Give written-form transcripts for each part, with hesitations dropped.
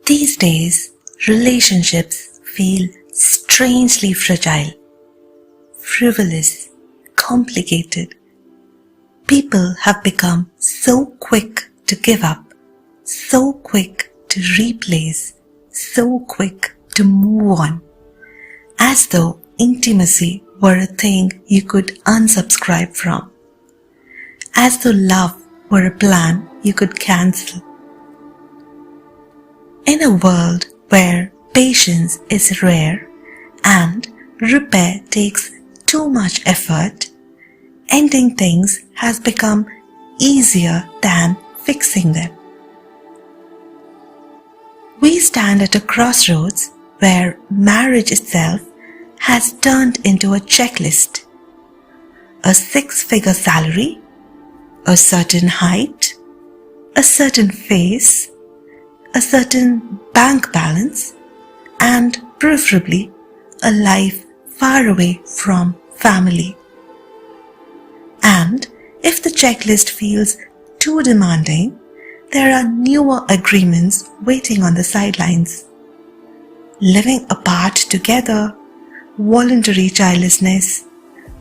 These days, relationships feel strangely fragile, frivolous, complicated. People have become so quick to give up, so quick to replace, so quick to move on, as though intimacy were a thing you could unsubscribe from, as though love were a plan you could cancel. In a world where patience is rare and repair takes too much effort, ending things has become easier than fixing them. We stand at a crossroads where marriage itself has turned into a checklist. A 6-figure salary, a certain height, a certain face, a certain bank balance, and preferably a life far away from family. And if the checklist feels too demanding, there are newer agreements waiting on the sidelines. Living apart together, voluntary childlessness,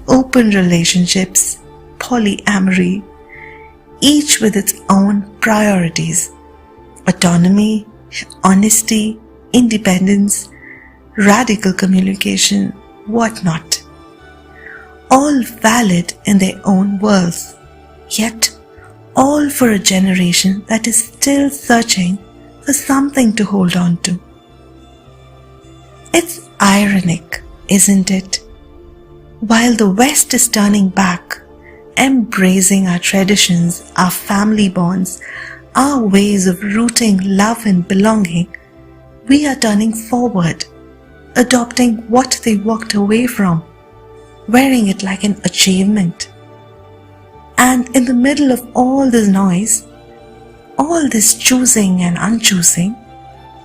open relationships, polyamory, each with its own priorities. Autonomy, honesty, independence, radical communication, whatnot. All valid in their own worlds, yet all for a generation that is still searching for something to hold on to. It's ironic, isn't it? While the West is turning back, embracing our traditions, our family bonds, our ways of rooting love and belonging, we are turning forward, adopting what they walked away from, wearing it like an achievement. And in the middle of all this noise, all this choosing and unchoosing,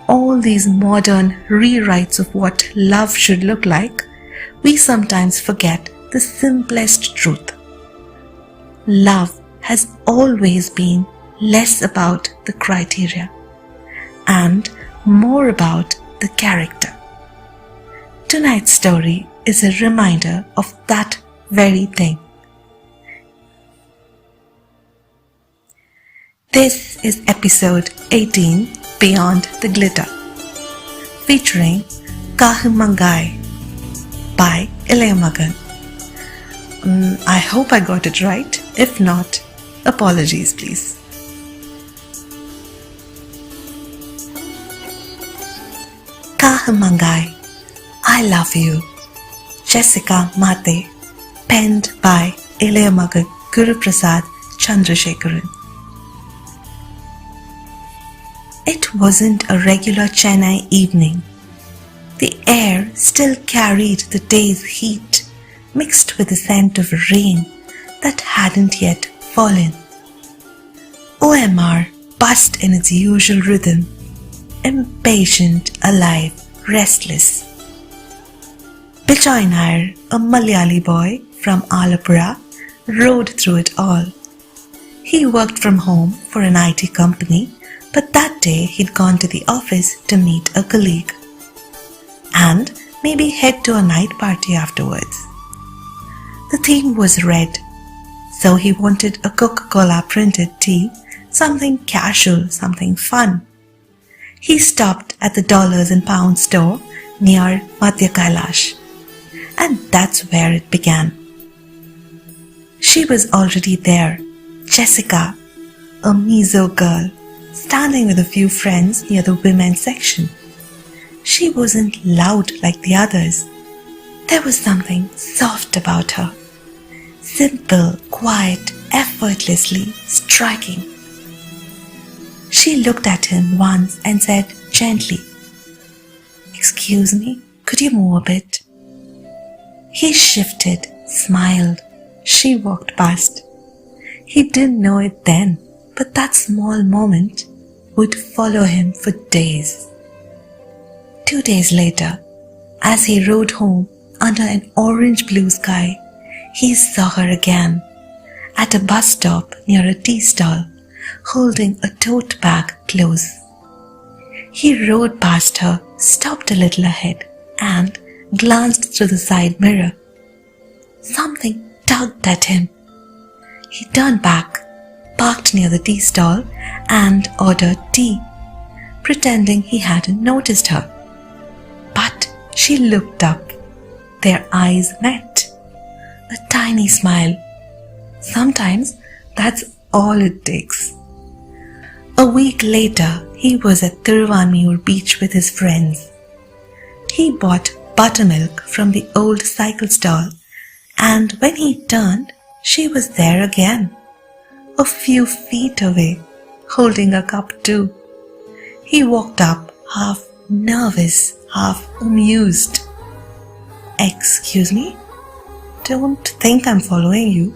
all these modern rewrites of what love should look like, we sometimes forget the simplest truth. Love has always been less about the criteria and more about the character. Tonight's story is a reminder of that very thing. This is episode 18, Beyond the Glitter, featuring Hmangaih by Ilayamagan. I hope I got it right. If not, apologies please. Hmangaih, I love you. Jessica Maate, penned by Ilayamagan Guruprasad Chandrashekaran. It wasn't a regular Chennai evening. The air still carried the day's heat, mixed with the scent of rain that hadn't yet fallen. OMR buzzed in its usual rhythm, impatient, alive, restless. Bijoy Nair, a Malayali boy from Alappuzha, rode through it all. He worked from home for an IT company, but that day he'd gone to the office to meet a colleague and maybe head to a night party afterwards. The theme was red, so he wanted a Coca-Cola printed tea, something casual, something fun. He stopped at the dollars and pounds store near Madhya Kailash, and that's where it began. She was already there, Jessica, a meso girl, standing with a few friends near the women's section. She wasn't loud like the others. There was something soft about her. Simple, quiet, effortlessly striking. She looked at him once and said gently, "Excuse me, could you move a bit?" He shifted, smiled. She walked past. He didn't know it then, but that small moment would follow him for days. 2 days later, as he rode home under an orange-blue sky, he saw her again, at a bus stop near a tea stall, holding a tote bag close. He rode past her, stopped a little ahead, and glanced through the side mirror. Something tugged at him. He turned back, parked near the tea stall, and ordered tea, pretending he hadn't noticed her. But she looked up. Their eyes met. A tiny smile. Sometimes that's all it takes. A week later, he was at Thiruvanmiyur beach with his friends. He bought buttermilk from the old cycle stall, and when he turned, she was there again, a few feet away, holding a cup too. He walked up, half nervous, half amused. "Excuse me? Don't think I'm following you.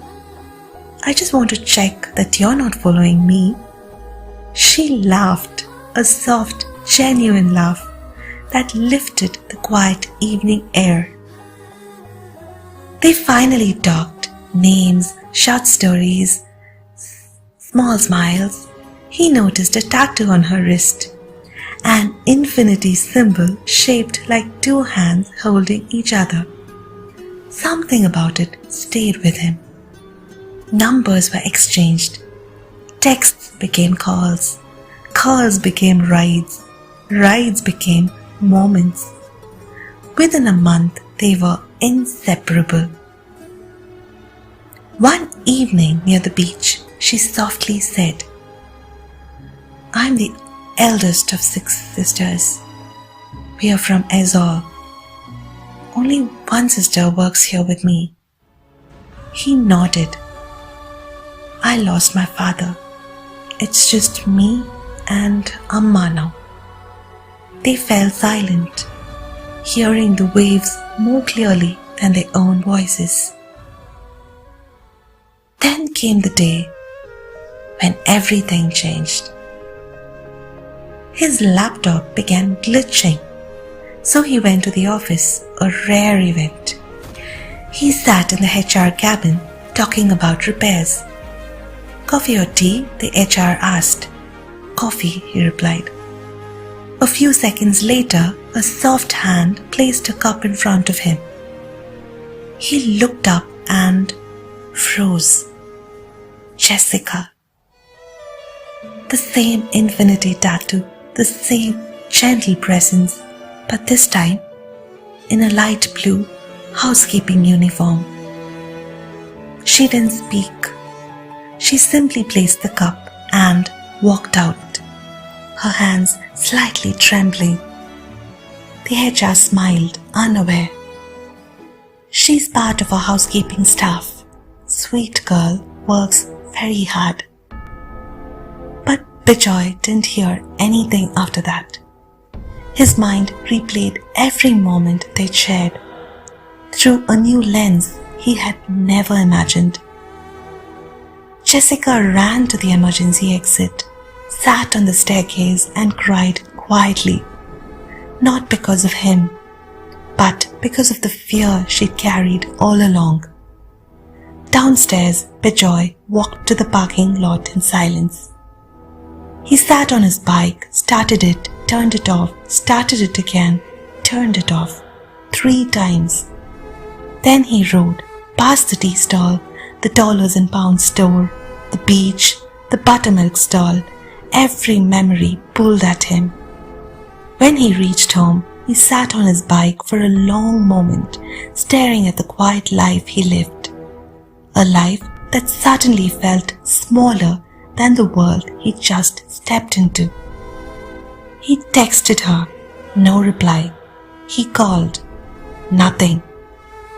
I just want to check that you're not following me." She laughed, a soft, genuine laugh that lifted the quiet evening air. They finally talked, names, short stories, small smiles. He noticed a tattoo on her wrist, an infinity symbol shaped like two hands holding each other. Something about it stayed with him. Numbers were exchanged. Texts became calls. Calls became rides. Rides became moments. Within a month, they were inseparable. One evening near the beach, she softly said, "I'm the eldest of 6 sisters. We are from Azor. Only one sister works here with me." He nodded. "I lost my father. It's just me and Amma now." They fell silent, hearing the waves more clearly than their own voices. Then came the day when everything changed. His laptop began glitching, so he went to the office, a rare event. He sat in the HR cabin talking about repairs. "Coffee or tea?" the HR asked. "Coffee," he replied. A few seconds later, a soft hand placed a cup in front of him. He looked up and froze. Jessica. The same infinity tattoo, the same gentle presence, but this time in a light blue housekeeping uniform. She didn't speak. She simply placed the cup and walked out, her hands slightly trembling. The HR smiled, unaware. "She's part of our housekeeping staff. Sweet girl, works very hard." But Bijoy didn't hear anything after that. His mind replayed every moment they shared through a new lens he had never imagined. Jessica ran to the emergency exit, sat on the staircase and cried quietly, not because of him, but because of the fear she'd carried all along. Downstairs, Bijoy walked to the parking lot in silence. He sat on his bike, started it, turned it off, started it again, turned it off, 3 times. Then he rode past the tea stall, the dollars and pounds store, the beach, the buttermilk stall. Every memory pulled at him. When he reached home, he sat on his bike for a long moment, staring at the quiet life he lived. A life that suddenly felt smaller than the world he just stepped into. He texted her, no reply. He called, nothing.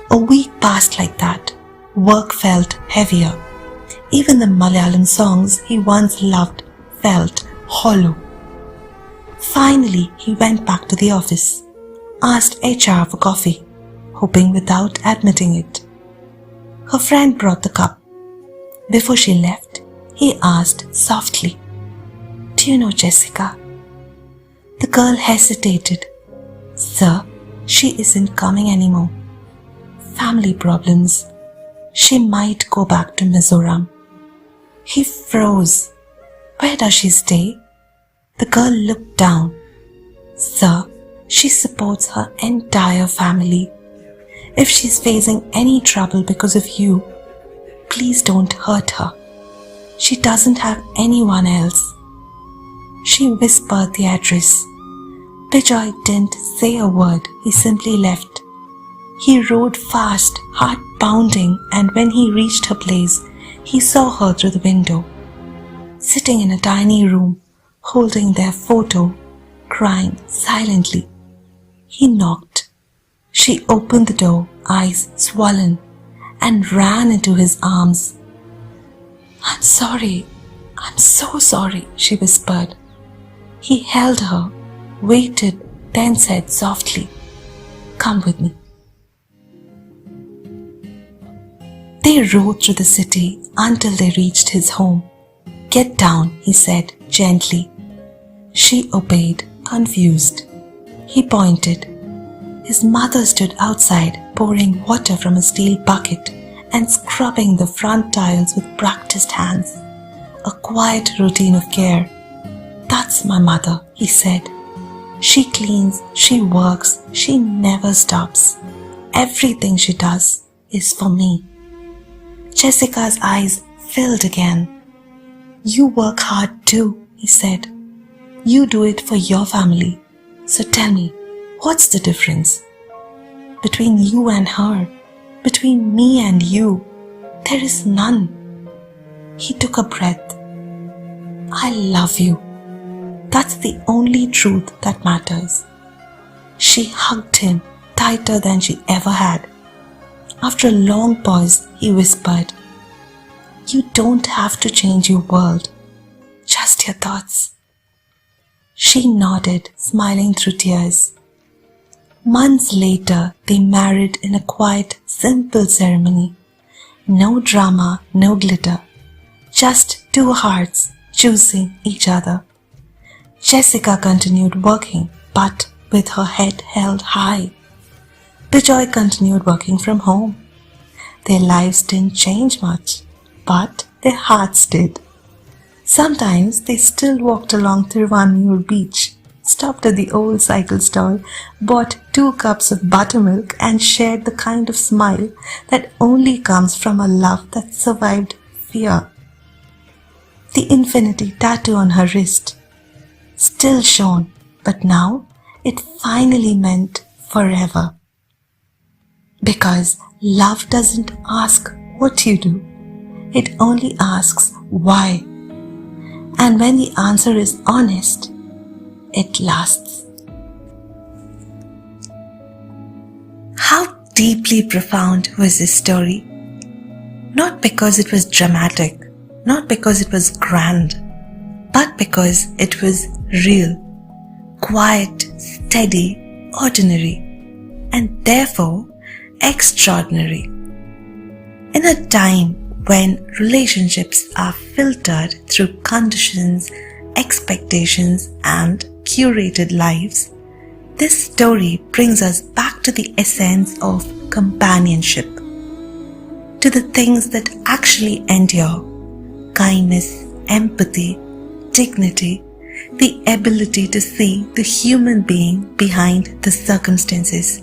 A week passed like that. Work felt heavier. Even the Malayalam songs he once loved felt hollow. Finally, he went back to the office, asked HR for coffee, hoping without admitting it. Her friend brought the cup. Before she left, he asked softly, "Do you know Jessica?" The girl hesitated. "Sir, she isn't coming anymore. Family problems. She might go back to Mizoram." He froze. "Where does she stay?" The girl looked down. Sir, she supports her entire family. If she's facing any trouble because of you, please don't hurt her. She doesn't have anyone else. She whispered the address. Bijoy didn't say a word, he simply left. He rode fast, heart pounding, and when he reached her place, he saw her through the window, sitting in a tiny room, holding their photo, crying silently. He knocked. She opened the door, eyes swollen, and ran into his arms. "I'm sorry. I'm so sorry," she whispered. He held her, waited, then said softly, "Come with me." They rode through the city until they reached his home. "Get down," he said gently. She obeyed, confused. He pointed. His mother stood outside, pouring water from a steel bucket and scrubbing the front tiles with practiced hands. A quiet routine of care. "That's my mother," he said. "She cleans, she works, she never stops. Everything she does is for me." Jessica's eyes filled again. "You work hard too," he said. "You do it for your family. So tell me, what's the difference? Between you and her, between me and you, there is none." He took a breath. "I love you. That's the only truth that matters." She hugged him tighter than she ever had. After a long pause, he whispered, "You don't have to change your world, just your thoughts." She nodded, smiling through tears. Months later, they married in a quiet, simple ceremony. No drama, no glitter. Just two hearts choosing each other. Jessica continued working, but with her head held high. Bijoy continued working from home. Their lives didn't change much, but their hearts did. Sometimes they still walked along Thiruvanmiyur beach, stopped at the old cycle stall, bought 2 cups of buttermilk and shared the kind of smile that only comes from a love that survived fear. The infinity tattoo on her wrist still shone, but now it finally meant forever. Because love doesn't ask what you do, it only asks why. And when the answer is honest, it lasts. How deeply profound was this story? Not because it was dramatic, not because it was grand, but because it was real, quiet, steady, ordinary, and therefore extraordinary. In a time when relationships are filtered through conditions, expectations, and curated lives, this story brings us back to the essence of companionship, to the things that actually endure: kindness, empathy, dignity, the ability to see the human being behind the circumstances,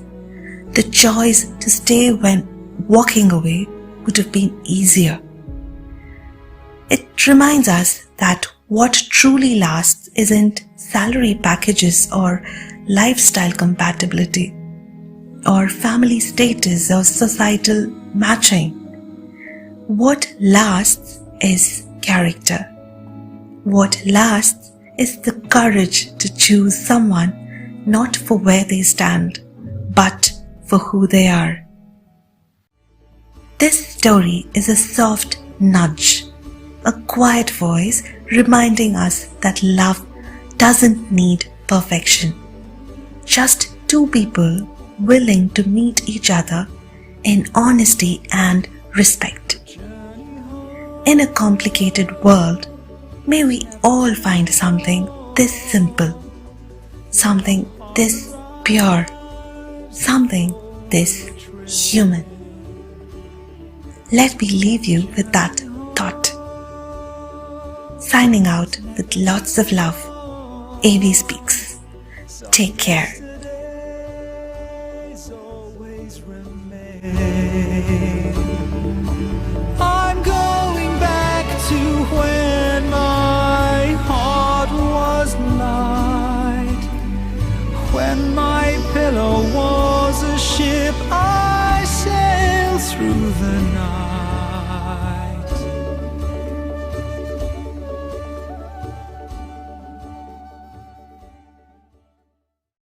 the choice to stay when walking away would have been easier. It reminds us that what truly lasts isn't salary packages or lifestyle compatibility or family status or societal matching. What lasts is character. What lasts is the courage to choose someone not for where they stand, but for who they are. This story is a soft nudge, a quiet voice reminding us that love doesn't need perfection. Just two people willing to meet each other in honesty and respect. In a complicated world, may we all find something this simple, something this pure, something this human. Let me leave you with that thought. Signing out with lots of love, AeVeySpeaks. Take care.